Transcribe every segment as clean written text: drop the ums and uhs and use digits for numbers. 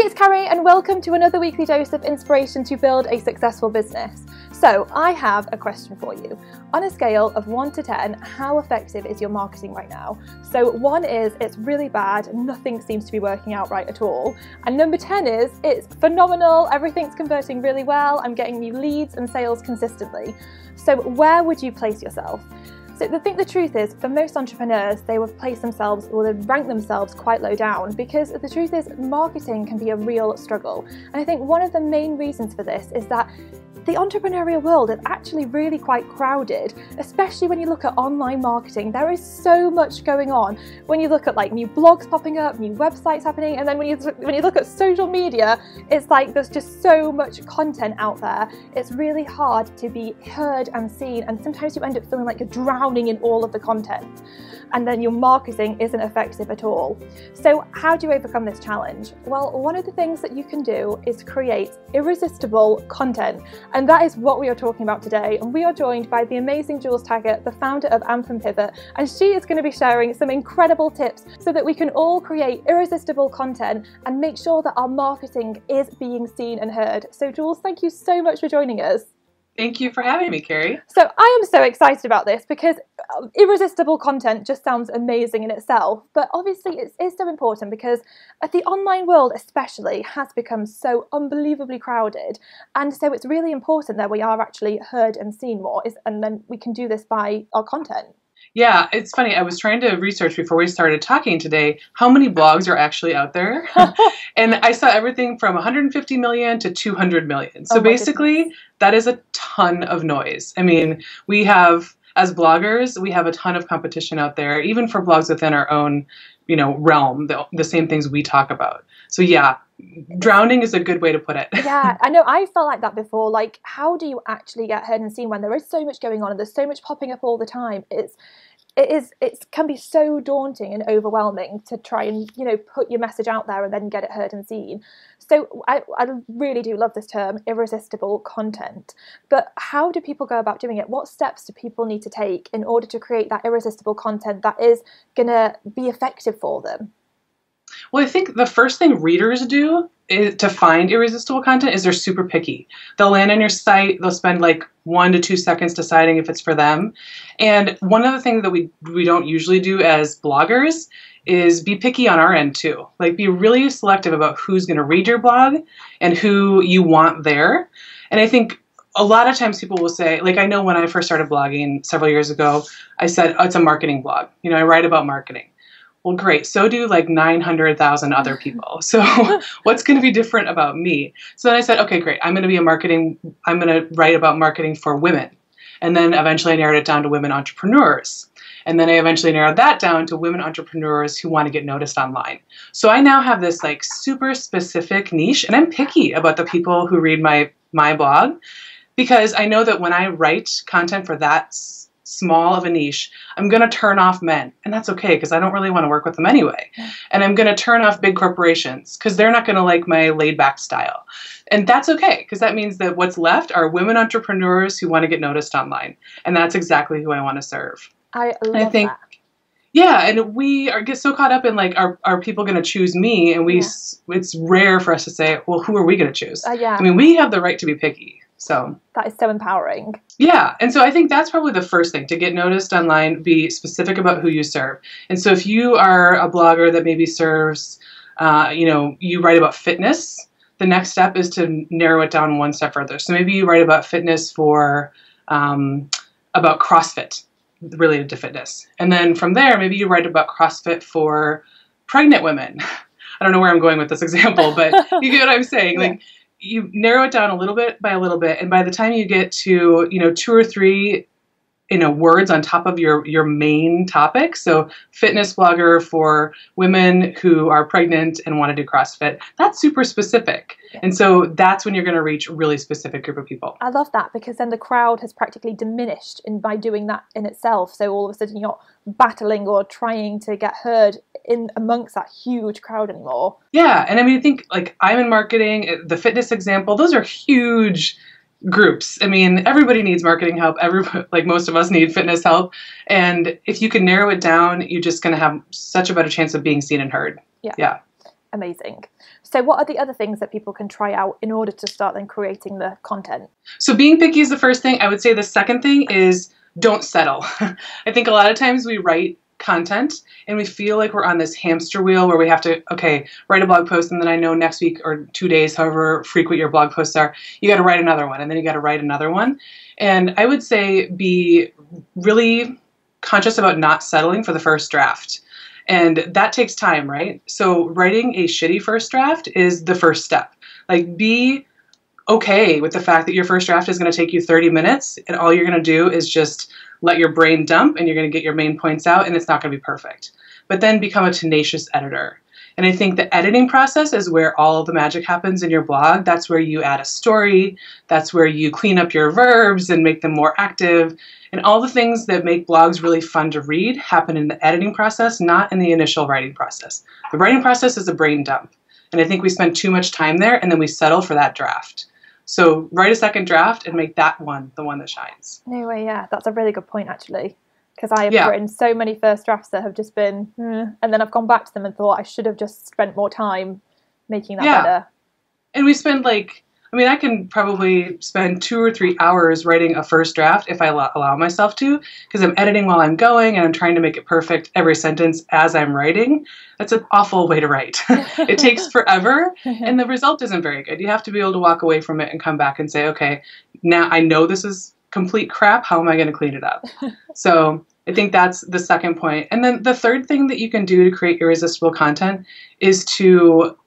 it's Carrie and welcome to another weekly dose of inspiration to build a successful business. So I have a question for you. On a scale of 1 to 10, how effective is your marketing right now? So 1 is it's really bad, nothing seems to be working out right at all. And number 10 is it's phenomenal, everything's converting really well, I'm getting new leads and sales consistently. So where would you place yourself? So I think the truth is, for most entrepreneurs, they will place themselves or they rank themselves quite low down, because the truth is marketing can be a real struggle. And I think one of the main reasons for this is that the entrepreneurial world is actually really quite crowded, especially when you look at online marketing. There is so much going on. When you look at like new blogs popping up, new websites happening, and then when you look at social media, it's like there's just so much content out there. It's really hard to be heard and seen, and sometimes you end up feeling like you're drowning in all of the content, and then your marketing isn't effective at all. So how do you overcome this challenge? Well, one of the things that you can do is create irresistible content. And that is what we are talking about today. And we are joined by the amazing Jules Taggart, the founder of Pivot. And she is going to be sharing some incredible tips so that we can all create irresistible content and make sure that our marketing is being seen and heard. So Jules, thank you so much for joining us. Thank you for having me, Carrie. So I am so excited about this because irresistible content just sounds amazing in itself. But obviously it is so important because the online world especially has become so unbelievably crowded. And so it's really important that we are actually heard and seen more, and then we can do this by our content. Yeah, it's funny. I was trying to research before we started talking today how many blogs are actually out there. And I saw everything from 150 million to 200 million. So basically, that is a ton of noise. I mean, we have, as bloggers, we have a ton of competition out there, even for blogs within our own, realm, the same things we talk about. So yeah, drowning is a good way to put it. Yeah, I know. I felt like that before. Like, how do you actually get heard and seen when there is so much going on and there's so much popping up all the time? It can be so daunting and overwhelming to try and, put your message out there and then get it heard and seen. So I really do love this term, irresistible content. But how do people go about doing it? What steps do people need to take in order to create that irresistible content that is going to be effective for them? Well, I think the first thing readers do to find irresistible content is they're super picky. They'll land on your site, they'll spend like 1 to 2 seconds deciding if it's for them. And one of the things that we don't usually do as bloggers is be picky on our end too. Like, be really selective about who's going to read your blog and who you want there. And I think a lot of times people will say, like, I know when I first started blogging several years ago, I said, oh, it's a marketing blog. I write about marketing. Well, great. So do like 900,000 other people. So what's going to be different about me? So then I said, okay, great. I'm going to write about marketing for women. And then eventually I narrowed it down to women entrepreneurs. And then I eventually narrowed that down to women entrepreneurs who want to get noticed online. So I now have this like super specific niche, and I'm picky about the people who read my blog, because I know that when I write content for that small of a niche, I'm going to turn off men, and that's okay because I don't really want to work with them anyway. And I'm going to turn off big corporations because they're not going to like my laid back style. And that's okay because that means that what's left are women entrepreneurs who want to get noticed online. And that's exactly who I want to serve. I love that. Yeah, and we get so caught up in like, are people going to choose me? And it's rare for us to say, well, who are we going to choose? Yeah. I mean, we have the right to be picky. So that is so empowering. Yeah. And so I think that's probably the first thing, to get noticed online, be specific about who you serve. And so if you are a blogger that maybe serves, you write about fitness, the next step is to narrow it down one step further. So maybe you write about fitness about CrossFit related to fitness. And then from there, maybe you write about CrossFit for pregnant women. I don't know where I'm going with this example, but you get what I'm saying. Yeah. Like, you narrow it down a little bit by a little bit, and by the time you get to 2 or 3 words on top of your main topic, so fitness blogger for women who are pregnant and want to do CrossFit, that's super specific. Yeah. And so that's when you're going to reach a really specific group of people. I love that, because then the crowd has practically diminished by doing that in itself. So all of a sudden you're not battling or trying to get heard in amongst that huge crowd anymore. Yeah. And I mean, I think like I'm in marketing, the fitness example, those are huge groups. I mean, everybody needs marketing help. Like most of us need fitness help. And if you can narrow it down, you're just going to have such a better chance of being seen and heard. Yeah. Amazing. So what are the other things that people can try out in order to start then creating the content? So being picky is the first thing. I would say the second thing is don't settle. I think a lot of times we write content and we feel like we're on this hamster wheel where we have to, okay, write a blog post, and then I know next week or 2 days, however frequent your blog posts are, you got to write another one, and then you got to write another one. And I would say be really conscious about not settling for the first draft. And that takes time, right? So writing a shitty first draft is the first step. Like, be okay with the fact that your first draft is going to take you 30 minutes, and all you're going to do is just let your brain dump, and you're going to get your main points out, and it's not going to be perfect. But then become a tenacious editor. And I think the editing process is where all the magic happens in your blog. That's where you add a story. That's where you clean up your verbs and make them more active. And all the things that make blogs really fun to read happen in the editing process, not in the initial writing process. The writing process is a brain dump. And I think we spend too much time there, and then we settle for that draft. So write a second draft and make that one the one that shines. No way, yeah. That's a really good point, actually. Because I have written so many first drafts that have just been, and then I've gone back to them and thought I should have just spent more time making that better. And we spend I can probably spend 2 or 3 hours writing a first draft if I allow myself to, because I'm editing while I'm going and I'm trying to make it perfect every sentence as I'm writing. That's an awful way to write. It takes forever, and the result isn't very good. You have to be able to walk away from it and come back and say, okay, now I know this is complete crap. How am I going to clean it up? So I think that's the second point. And then the third thing that you can do to create irresistible content is to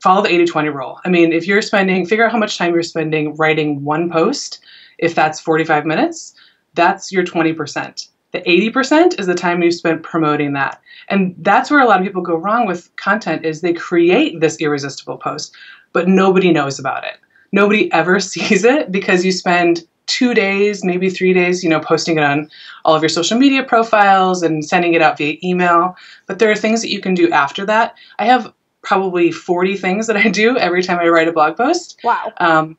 follow the 80-20 rule. I mean, if you're figure out how much time you're spending writing one post. If that's 45 minutes, that's your 20%. The 80% is the time you spent promoting that. And that's where a lot of people go wrong with content, is they create this irresistible post, but nobody knows about it. Nobody ever sees it because you spend 2 days, maybe 3 days, posting it on all of your social media profiles and sending it out via email. But there are things that you can do after that. I have probably 40 things that I do every time I write a blog post. Wow. And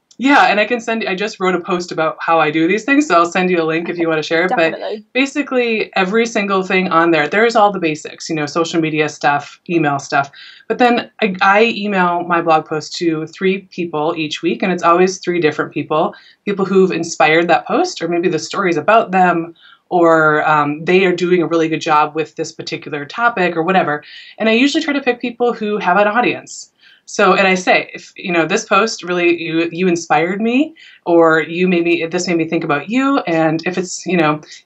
I just wrote a post about how I do these things, so I'll send you a link if you want to share it. Definitely. But basically every single thing on there's all the basics, social media stuff, email stuff. But then I email my blog post to 3 people each week, and it's always 3 different people who've inspired that post, or maybe the story's about them, or they are doing a really good job with this particular topic or whatever. And I usually try to pick people who have an audience. So, and I say, if, this post really, you inspired me, or this made me think about you. And if it's,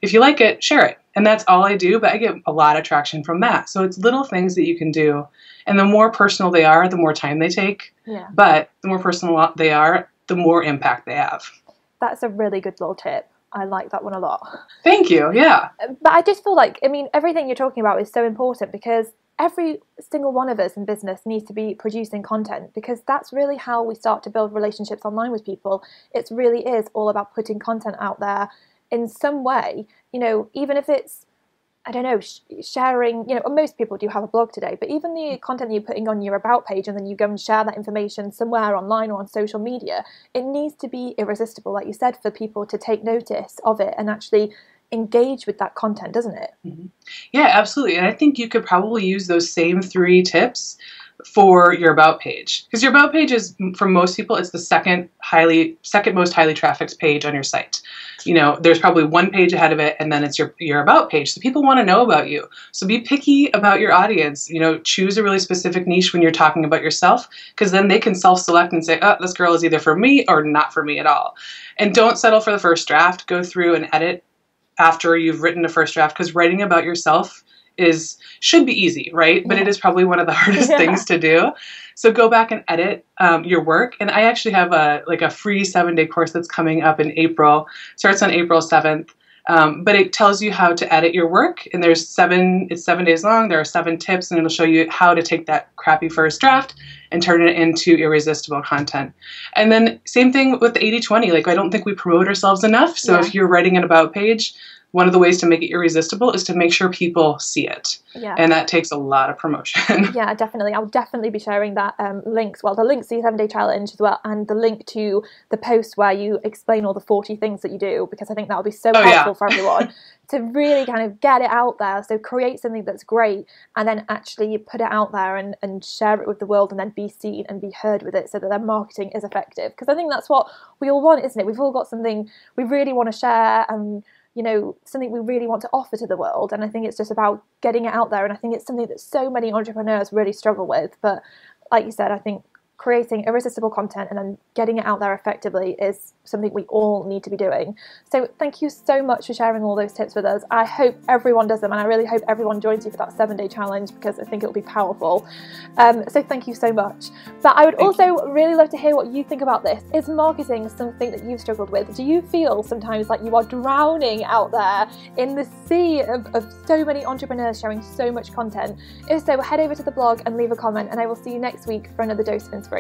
if you like it, share it. And that's all I do, but I get a lot of traction from that. So it's little things that you can do. And the more personal they are, the more time they take. Yeah. But the more personal they are, the more impact they have. That's a really good little tip. I like that one a lot. Thank you. Yeah. But I just feel like, everything you're talking about is so important, because every single one of us in business needs to be producing content, because that's really how we start to build relationships online with people. It really is all about putting content out there in some way, even if it's, I don't know, sharing, most people do have a blog today, but even the content you're putting on your about page and then you go and share that information somewhere online or on social media, it needs to be irresistible, like you said, for people to take notice of it and actually engage with that content, doesn't it? Mm-hmm. Yeah, absolutely. And I think you could probably use those same 3 tips for your about page, because your about page is, for most people, it's the second most highly trafficked page on your site. There's probably 1 page ahead of it, and then it's your about page. So people want to know about you. So be picky about your audience. Choose a really specific niche when you're talking about yourself, because then they can self-select and say, oh, this girl is either for me or not for me at all. And don't settle for the first draft. Go through and edit after you've written a first draft, because writing about yourself should be easy, right? But it is probably one of the hardest things to do. So go back and edit your work. And I actually have a free 7-day course that's coming up in April. Starts on April 7th. But it tells you how to edit your work. And it's 7 days long. There are 7 tips, and it'll show you how to take that crappy first draft and turn it into irresistible content. And then same thing with the 80-20. I don't think we promote ourselves enough. So if you're writing an about page, one of the ways to make it irresistible is to make sure people see it. Yeah. And that takes a lot of promotion. Yeah, definitely. I'll definitely be sharing that links, well, the links to the 7-day challenge as well, and the link to the post where you explain all the 40 things that you do, because I think that will be so helpful for everyone to really kind of get it out there. So create something that's great and then actually put it out there and share it with the world, and then be seen and be heard with it, so that their marketing is effective. Because I think that's what we all want, isn't it? We've all got something we really want to share, and you know, something we really want to offer to the world. And I think it's just about getting it out there. And I think it's something that so many entrepreneurs really struggle with. But like you said, I think creating irresistible content and then getting it out there effectively is something we all need to be doing. So thank you so much for sharing all those tips with us. I hope everyone does them, and I really hope everyone joins you for that 7-day challenge, because I think it'll be powerful. So thank you so much. But I would also really love to hear what you think about this. Is marketing something that you've struggled with? Do you feel sometimes like you are drowning out there in the sea of so many entrepreneurs sharing so much content? If so, head over to the blog and leave a comment, and I will see you next week for another dose of inspiration.